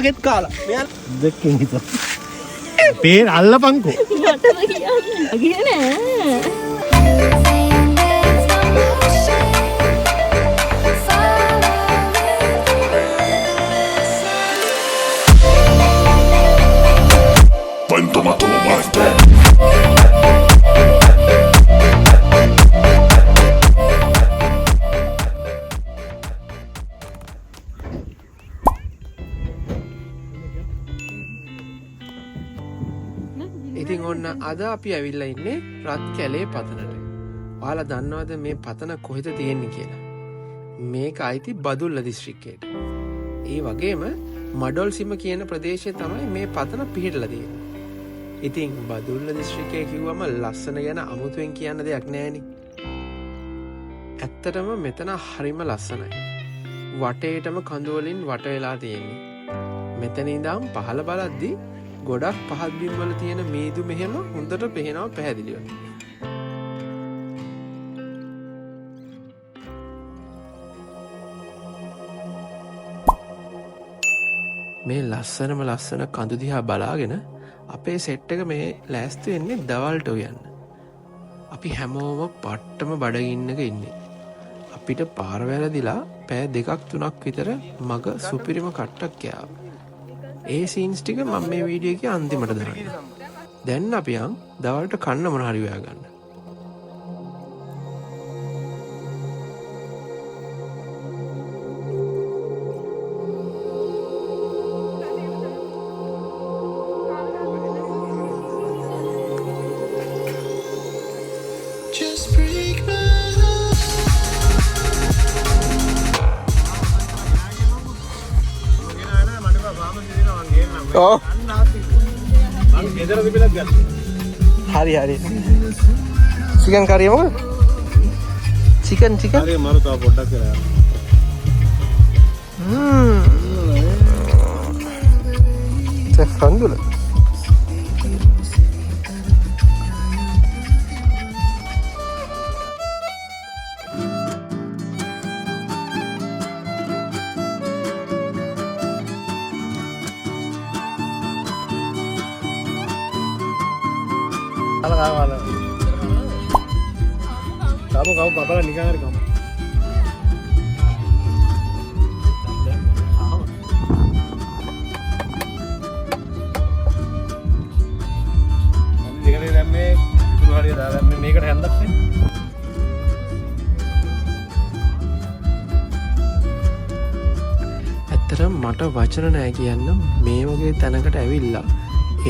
මගෙත් කාලා. මෙයා දෙකෙන් හිත. පේන අල්ලපන්කෝ. මටම කියන්නේ. කියන්නේ. ඉතින් ඔන්න අද අපි ඇවිල්ලා ඉන්නේ රත් කැලේ පතනට. ඔයාලා දන්නවද මේ පතන කොහෙද තියෙන්නේ කියලා? මේක අයිති බදුල්ල දිස්ත්‍රික්කයට. ඒ වගේම මඩොල් සීම කියන ප්‍රදේශයේ තමයි මේ පතන පිහිටලා තියෙන්නේ. ඉතින් බදුල්ල දිස්ත්‍රික්කය කිව්වම ලස්සන ගැන අමුතුවෙන් කියන්න දෙයක් නැහැනේ. ඇත්තටම මෙතන හරිම ලස්සනයි. වටේටම කඳු වලින් වට වෙලා තියෙන්නේ. මෙතන ඉඳන් පහළ බලද්දී ගොඩක් පහත් බිම් වල තියෙන මේදු මෙහෙම හොඳට පේනවා පැහැදිලිව. මේ ලස්සන කඳු දිහා බලාගෙන අපේ සෙට් එක මේ ලෑස්ති වෙන්නේ දවල්ට යන්න. අපි හැමෝම පට්ටම බඩගින්නක ඉන්නේ. අපිට පාර වැරදිලා පෑ 2-3ක් විතර මග සුපිරිම කට්ටක් කෑවා. ඒ සීන්ස් ටික මම මේ වීඩියෝ එකේ අන්තිමට දාන්න. දැන් අපි යන් දවල්ට කන්න මොන හරි හොයාගන්න. Oh. Hari. Chicken curry apa? Chicken. Hari maru tahu bodak kira. Chef Andula. Kamu bapak nikah hari kamu. Nikah hari ramai, dulu hari ramai nikah hendak sih. ඇත්තටම මට වචන නැහැ කියන්න මේ වගේ තැනකට ඇවිල්ලා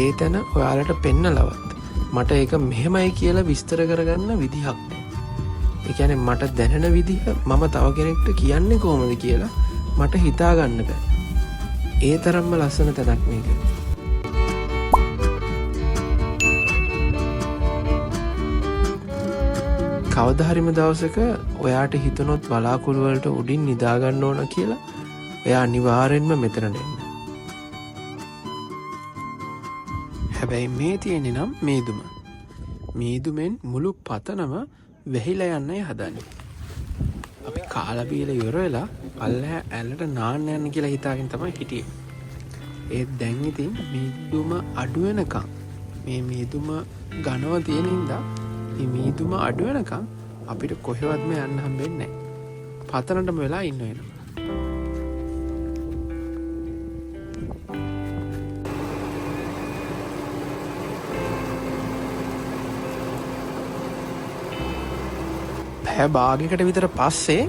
ඒ තැන ඔයාලට පෙන්නලවත් මට ඒක මෙහෙමයි කියලා විස්තර කරගන්න විදිහක් නැහැ. ඒ කියන්නේ මට දැනෙන විදිහ මම තව කෙනෙක්ට කියන්නේ කොහොමද කියලා මට හිතා ගන්න බෑ. ඒ තරම්ම ලස්සන තැනක් මේක. කවදා හරිම දවසක ඔයාට හිතුනොත් බලාකුළු වලට උඩින් නිදා ගන්න ඕන කියලා ඔයා අනිවාර්යෙන්ම මෙතන එන්න. හැබැයි මේ තියෙන්නේ නම් මේදුම. මේදුමෙන් මුළු පතනම වෙහිලා යන්නයි හදන්නේ. අපි කාලා බීලා ඉවර වෙලා පල්ලෙහා ඇලට නාන්න යන්න කියලා හිතාගෙන තමයි හිටියේ. ඒත් දැන් ඉතින් මේදුම අඩු වෙනකම් මේ මේදුම ඝනව තියෙන හින්දා මේ මේදුම අඩු වෙනකම් අපිට කොහෙවත්ම යන්න හම්බෙන්නේ නැහැ. පතනටම වෙලා ඉන්න වෙනවා. භාගයකට විතර පස්සේ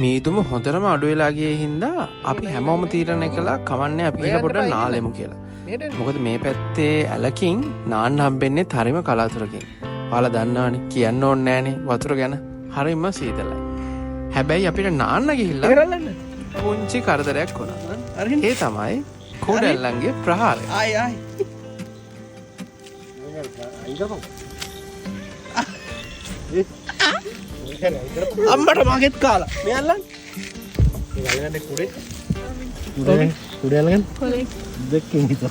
මීදුම හොඳටම අඩු වෙලා ගියේ හින්දා අපි හැමෝම තීරණය කළා කවන්නේ අපි එක පොඩ්ඩක් නාලෙමු කියලා. මොකද මේ පැත්තේ ඇලකින් නාන්න හම්බෙන්නේ හරිම කලාතුරකින්. ඔයාලා දන්නවනේ කියන්න ඕනේ නෑනේ වතුර ගැන. හරිම සීතලයි. හැබැයි අපිට නාන්න ගිහිල්ලා පුංචි කරදරයක් වුණා. ඒ තමයි කෝඩැල්ලන්ගේ ප්‍රහාරය. ආයි අම්මට මගෙත් කාලා. මේ අල්ලන්න. මේ ගලගන්නේ කුඩේ අල්ලගන්න. දෙකෙන් හිත.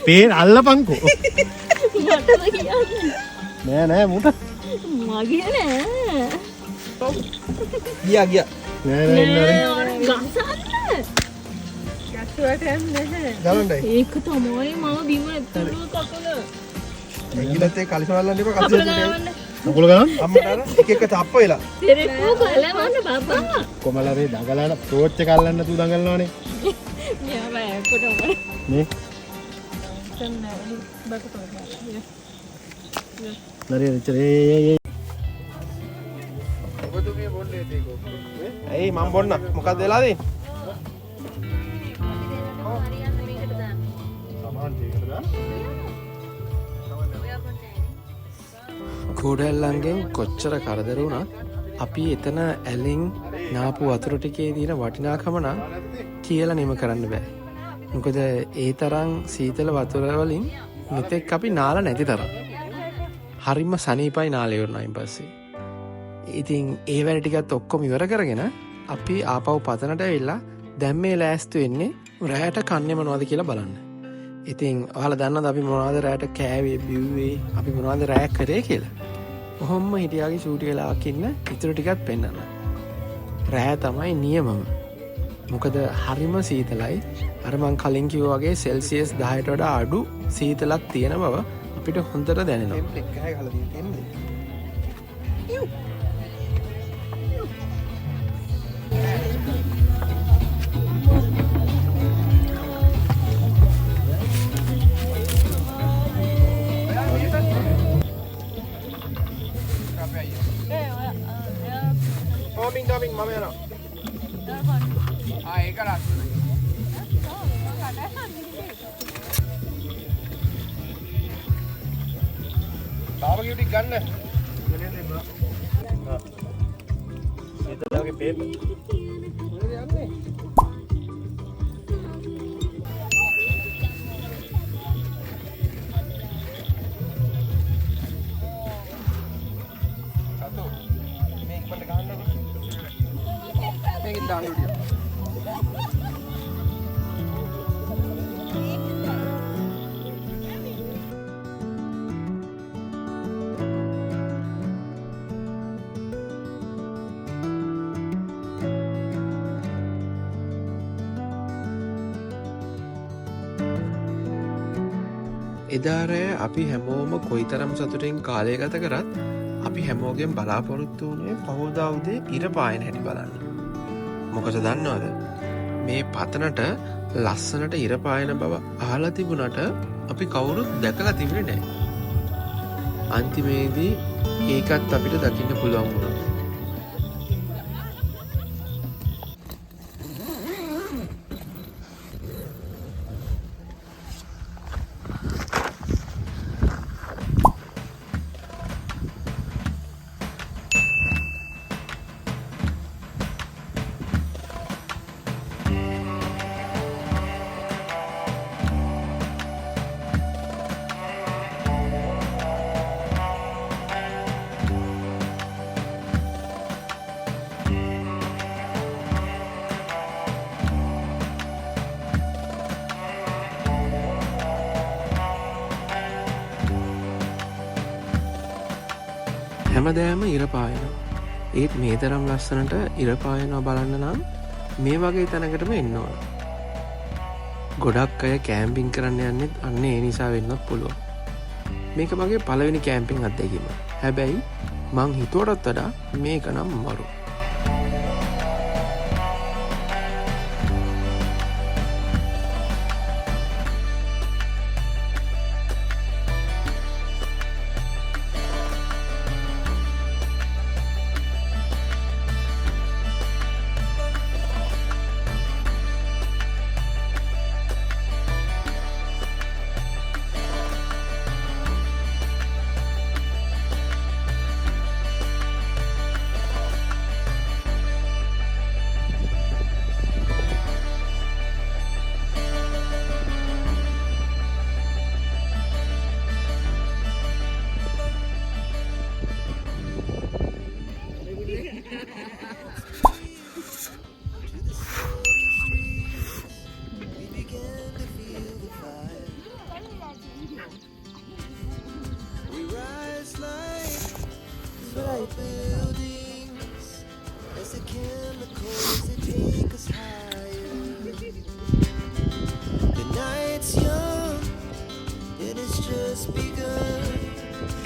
පේන අල්ලපන්කෝ. මටම කියන්නේ. නෑ මුට. මගේ නෑ. ගියා. නෑ ගසන්න. ගලන්නයි. ඒක තමයි මම බිම ඇතුළු කකුල. ඇඟිලත් ඒ කලිසවල්ලන්න එපා කකුල කකුල ගලවන්න. කකුල ගන්න අම්මට අර එක එක තප්ප වෙලා. සෙරෙප්පු ගලවන්න බබා. කොමලරේ දඟලන ටෝච් එක අල්ලන්න තු දඟලනවානේ මෙයා බයකොටම. නේ තන්නේ බකට නරේ ඉතරේ ඔබතුමිය බොන්නේ තේකෝ. ඇයි මම බොන්න මොකක්ද වෙලා තියෙන්නේ? සමාන් දෙයකට දාන්න කුඩැල්ලන්ගෙන් කොච්චර කරදර වුණත් අපි එතන ඇලින් නාපු වතුර ටිකේ තියෙන වටිනාකම නම් කියලා නිම කරන්න බෑ. මොකද ඒ තරම් සීතල වතුර වලින් මෙතෙක් අපි නාලා නැති තරම්. හරිම සනීපයි නාලා ඉවරනයින් පස්සේ. ඉතින් ඒ වැඩ ටිකත් ඔක්කොම ඉවර කරගෙන අපි ආපහු පතනට ඇවිල්ලා දැන් මේ ලෑස්ති වෙන්නේ රැයට කන්නේ මොනවද කියලා බලන්න. ඉතින් ඔයාලා දන්නවද අපි මොනවද රැයට කෑවේ බිව්වේ අපි මොනවද රැය කරේ කියලා? කොහොම හිටියාගේ ෂූටි වෙලාවක් ඉන්න ඉතුරු ටිකත් පෙන්වන්න. රැය තමයි නියමම. මොකද හරිම සීතලයි. අර මං කලින් කිව්වා වගේ සෙල්සියස් 10ට වඩා අඩු සීතලක් තියෙන බව අපිට හොඳට දැනෙනවා. ටෙම්ප්ලේට් ගහලා තියෙන ටෙම්ප්ලේට්. කමින් මම යනවා. ඒක ලස්සනයි. බාබකියු ටික ගන්න. සීතලගේ පේපර් යන්නේ. සතු මේ ඉක්මනට ගන්නකො. මේක දාන්න උඩිය. එදාරෑ අපි හැමෝම කොයිතරම් සතුටින් කාලය ගත කරත් අපි හැමෝගෙන් බලාපොරොත්තු වුණේ පහුදා උදේ ඉර පායන හැටි බලන්න. මොකද දන්නවද? මේ පතනට ලස්සනට ඉර පායන බව අහලා තිබුණට අපි කවුරුත් දැකලා තිබුණේ නැහැ. අන්තිමේදී ඒකත් අපිට දකින්න පුළුවන් වුණා. හැමදෑම ඉර පායනවා. ඒත් මේ තරම් ලස්සනට ඉර පායනවා බලන්න නම් මේ වගේ තැනකටම එන්න ඕන. ගොඩක් අය කැම්පින් කරන්න යන්නෙත් අන්න ඒ නිසා වෙන්නත් පුළුවන්. මේක මගේ පළවෙනි කැම්පින් අත්දැකීම. හැබැයි මං හිතුවටත් වඩා මේක නම් මරු.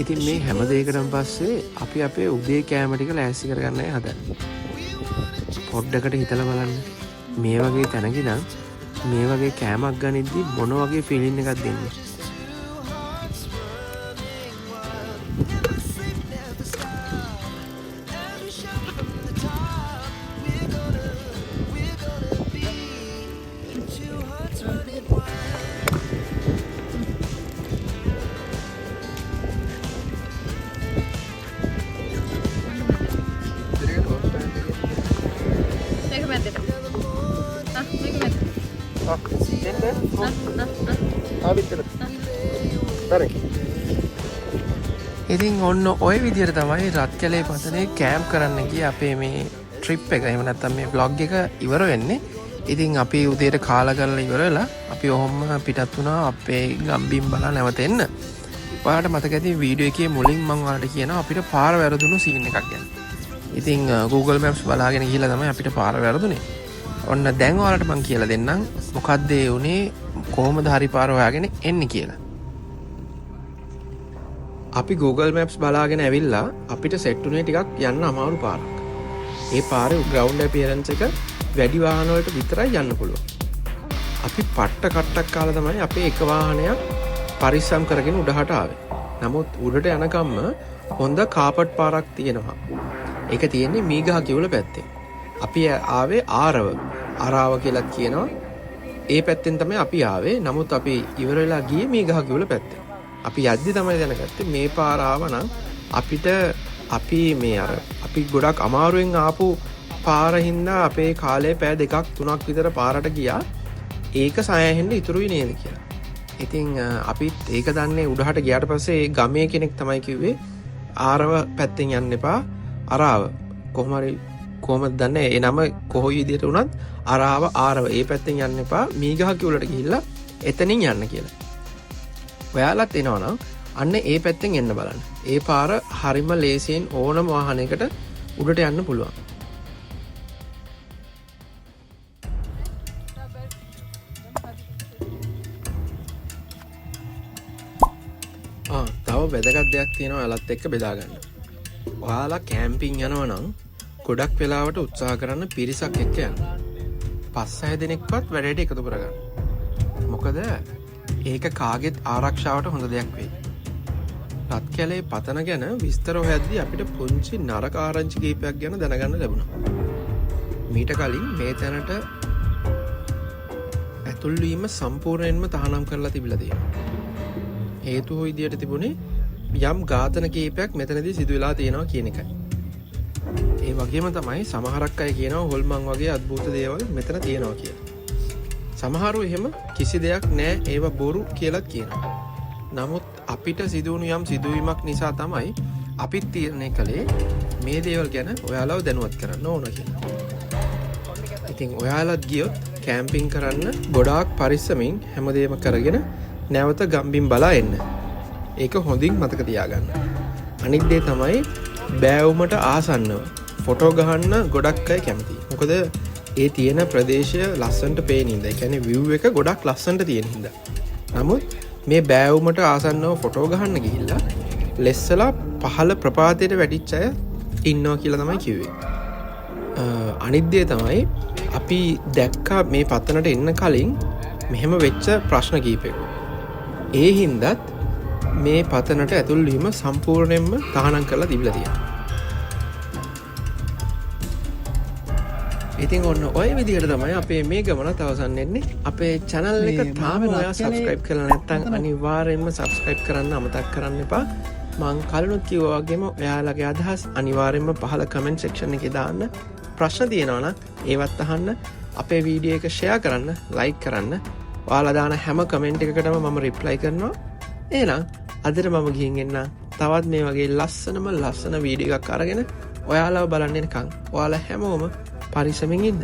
ඉතින් මේ හැම දෙයකටම පස්සේ අපි අපේ උදේ කෑම ටික ලෑස්ති කරගන්නයි හදන්නේ. පොඩ්ඩකට හිතලා බලන්න. මේ වගේ තැනක ඉඳන් මේ වගේ කෑමක් ගනිද්දි මොන වගේ ෆීලින් එකක්ද දෙන්නේ? මේක මැද්දට. මේක මැද්දට. ඉතින් ඔන්න ඔය විදිහට තමයි රත්කැලේ පතනේ කෑම්ප් කරන්න ගියේ අපේ මේ ට්‍රිප් එක. එහෙම නැත්නම් මේ vlog එක ඉවර වෙන්නේ. ඉතින් අපි උදේට කාලා කරලා ඉවර වෙලා අපි ඔහොම පිටත් වුණා අපේ ගම්බිම් බලා නැවත එන්න. ඔයාලට මතක ඇති වීඩියෝ එකේ මුලින් මම ඔයාලට කියනවා අපිට පාර වැරදුණු සීන් එකක් ගැන. ඉතින් Google Maps බලාගෙන ගිහිල්ලා තමයි අපිට පාර වැරදුනේ. ඔන්න දැන් ඔයාලට මම කියලා දෙන්නම් මොකද්ද ඒ උනේ කොහොමද හරි පාර හොයාගෙන එන්නේ කියලා. අපි Google Maps බලාගෙන ඇවිල්ලා අපිට සෙට් උනේ ටිකක් යන්න අමාරු පාරක්. ඒ පාරේ ground appearance එක වැඩි වාහන වලට විතරයි යන්න පුළුවන්. අපි පට්ට කට්ටක් කාලා තමයි අපේ එක වාහනයක් පරිස්සම් කරගෙන උඩහට ආවේ. නමුත් උඩට යනකම්ම හොඳ කාපට් පාරක් තියෙනවා. ඒක තියෙන්නේ මීගහ කිවුල පැත්තේ. අපි ආවේ ආරාව කියලා කියනවා. ඒ පැත්තෙන් තමයි අපි ආවේ. නමුත් අපි ඉවර වෙලා ගියේ මීගහ කිවුල පැත්තේ. අපි යද්දි තමයි දැනගත්තේ මේ පාර ආවනම් අපිට අපි ගොඩක් අමාරුවෙන් ආපු පාර හින්දා අපේ කාලේ පැය 2-3ක් විතර පාරට ගියා. ඒක සෑහෙන්න ඉතුරුයි නේද කියලා. ඉතින් අපිත් ඒක දන්නේ උඩහට ගියාට පස්සේ ගමේ කෙනෙක් තමයි කිව්වේ ආරව පැත්තෙන් යන්න එපා. අරාව කොහොමද දන්නේ ඒ නම කොහොයි විදියට වුණත් ආරව ඒ පැත්තෙන් යන්න එපා. මීගහ කිව්ලට ගිහිල්ලා එතනින් යන්න කියලා. ඔයාලත් එනවනම් අන්න ඒ පැත්තෙන් එන්න බලන්න. ඒ පාර හරිම ලේසියෙන් ඕනම වාහනයකට උඩට යන්න පුළුවන්. තව වැදගත් දෙයක් තියෙනවා ඔයාලත් එක්ක බෙදා ගන්න. ඔයාලා කැම්පින් යනවා නම් ගොඩක් වෙලාවට උත්සාහ කරන්න පිරිසක් එක්ක යන්න. 5-6 දෙනෙක්වත් වැඩේට එකතු කරගන්න. මොකද ඒක කාගෙත් ආරක්ෂාවට හොඳ දෙයක් වෙයි. රත්කැලේ පතන ගැන විස්තර හොයද්දී අපිට පුංචි නරක ආරංචි කීපයක් ගැන දැනගන්න ලැබුණා. මීට කලින් මේ තැනට ඇතුල් වීම සම්පූර්ණයෙන්ම තහනම් කරලා තිබිලා තියෙනවා. හේතුව විදියට තිබුණේ යම් ඝාතන කීපයක් මෙතනදී සිදු වෙලා තියෙනවා කියන එකයි. ඒ වගේම තමයි සමහරක් අය කියනවා හොල්මන් වගේ අద్భుත දේවල් මෙතන තියෙනවා කියලා. සමහරව එහෙම කිසි දෙයක් නැහැ ඒවා බොරු කියලාත් කියනවා. නමුත් අපිට සිදුවුණු යම් සිදුවීමක් නිසා තමයි අපිත් තීරණය කළේ මේ දේවල් ගැන ඔයාලව දැනුවත් කරන්න ඕන කියලා. ඉතින් ඔයාලත් ගියොත් කැම්පින් කරන්න ගොඩාක් පරිස්සමින් හැමදේම කරගෙන නැවත ගම්බිම් බලා එන්න. ඒක හොඳින් මතක තියාගන්න. අනිත් දේ තමයි බෑවුමට ආසන්නව ෆොටෝ ගහන්න ගොඩක් අය කැමතියි. මොකද ඒ තියෙන ප්‍රදේශය ලස්සනට පේන හින්දා. ඒ කියන්නේ view එක ගොඩක් ලස්සනට තියෙන හින්දා. නමුත් මේ බෑවුමට ආසන්නව ෆොටෝ ගහන්න ගිහිල්ලා ලෙස්සලා පහළ ප්‍රපාතයට වැටිච්ච අය ඉන්නවා කියලා තමයි කිව්වේ. අනිත් දේ තමයි අපි දැක්කා මේ පතනට එන්න කලින් මෙහෙම වෙච්ච ප්‍රශ්න කීපයක්. ඒ හින්දාත් මේ පතනට ඇතුල් වීම සම්පූර්ණයෙන්ම තහනම් කරලා තිබිලා තියෙනවා. ඉතින් ඔන්න ඔය විදිහට තමයි අපේ මේ ගමනත් අවසන් වෙන්නේ. අපේ channel එක තාම ඔයා subscribe කරලා නැත්නම් අනිවාර්යයෙන්ම subscribe කරන්න අමතක කරන්න එපා. මම කලිනුත් කිව්වා වගේම ඔයාලගේ අදහස් අනිවාර්යයෙන්ම පහළ comment section එකේ දාන්න. ප්‍රශ්න තියෙනවා නම් ඒවත් අහන්න. අපේ වීඩියෝ එක share කරන්න, like කරන්න. ඔයාලා දාන හැම comment එකකටම මම reply කරනවා. එහෙනම් අදට මම ගිහින් එන්න. තවත් මේ වගේ ලස්සන වීඩියෝ එකක් අරගෙන ඔයාලව බලන්න එනකන් ඔයාලා හැමෝම පරිස්සමින් ඉන්න.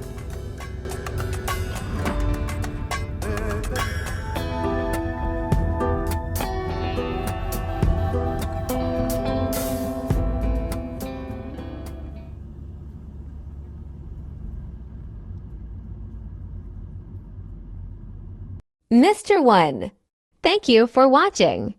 Mr. One, thank you for watching.